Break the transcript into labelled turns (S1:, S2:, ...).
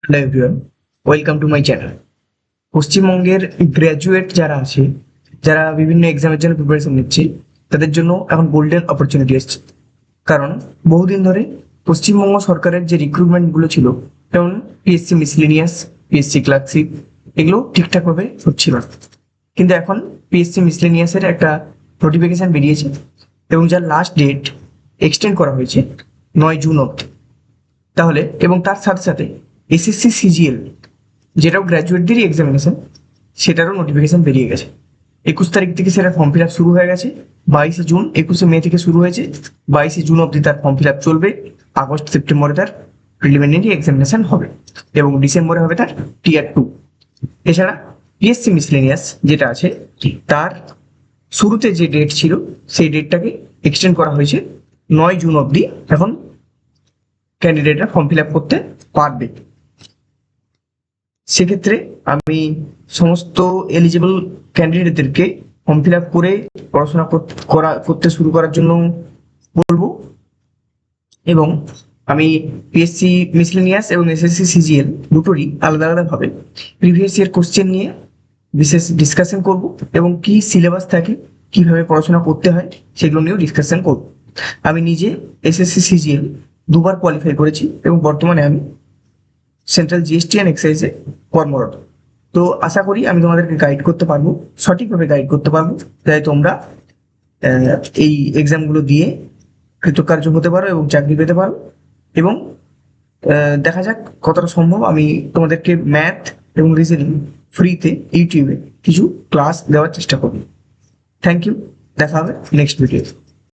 S1: Hello everyone, welcome to my channel. পশ্চিমবঙ্গের graduate যারা আছে, যারা বিভিন্ন এক্সামের জন্য প্রিপারেশন নিচ্ছে, তাদের জন্য এখন গোল্ডেন অপরচুনিটি এসছে। কারণ বহুদিন ধরে পশ্চিমবঙ্গ সরকারের যে রিক্রুটমেন্টগুলো ছিল, যেমন পিএসসি মিসলেনিয়াস, পিএসসি ক্লার্কশিপ, এগুলো ঠিকঠাকভাবে হচ্ছিল না। কিন্তু এখন পিএসসি মিসলেনিয়াসের একটা নোটিফিকেশন বেরিয়েছে এবং যার লাস্ট ডেট এক্সটেন্ড করা হয়েছে 9 জুন অব্দি। তাহলে এবং তার সাথে সাথে এসএসসি সিজিএল, যেটাও গ্র্যাজুয়েটদেরই এক্সামিনেশন, সেটারও নোটিফিকেশন বেরিয়ে গেছে। 21 তারিখ থেকে সেটা ফর্ম ফিল আপ শুরু হয়ে গেছে। 22শে জুন, 21শে মে থেকে শুরু হয়েছে। 22শে জুন অব্দি তার ফর্ম ফিল আপ চলবে। আগস্ট সেপ্টেম্বরে তার প্রিলিমিনারি এক্সামিনেশন হবে এবং ডিসেম্বরে হবে তার টিয়ার 2। এছাড়া পিএসসি মিসলেনিয়াস যেটা আছে, তার শুরুতে যে ডেট ছিল সেই ডেটটাকে এক্সটেন্ড করা হয়েছে 9 জুন অব্দি। এখন ক্যান্ডিডেটরা ফর্ম ফিল আপ করতে পারবে। সেক্ষেত্রে আমি সমস্ত এলিজিবল ক্যান্ডিডেটদেরকে ফর্ম ফিল আপ করে পড়াশোনা করতে শুরু করার জন্য বলবো। এবং আমি পিএসসি মিসলেনিয়াস এবং এসএসসি সিজিএল দুটোরই আলাদা আলাদা ভাবে প্রিভিয়াস ইয়ার কোশ্চেন নিয়ে বিশেষ ডিসকাশন করব এবং কি সিলেবাস থাকে, কিভাবে পড়াশোনা করতে হয়, সেগুলো নিয়েও ডিসকাশন করব। আমি নিজে এসএসসি সিজিএল 2বার কোয়ালিফাই করেছি এবং বর্তমানে আমি সেন্ট্রাল জিএসটি অ্যান্ড এক্সাইজে কর্মরত। তো আশা করি আমি তোমাদেরকে গাইড করতে পারবো, সঠিকভাবে গাইড করতে পারবো, যাতে তোমরা এই এক্সামগুলো দিয়ে কৃতকার্য হতে পারো এবং চাকরি পেতে পারো। এবং দেখা যাক কতটা সম্ভব আমি তোমাদেরকে ম্যাথ এবং রিজনিং ফ্রিতে ইউটিউবে কিছু ক্লাস দেওয়ার চেষ্টা করব। থ্যাংক ইউ, দেখা হবে নেক্সট ভিডিও।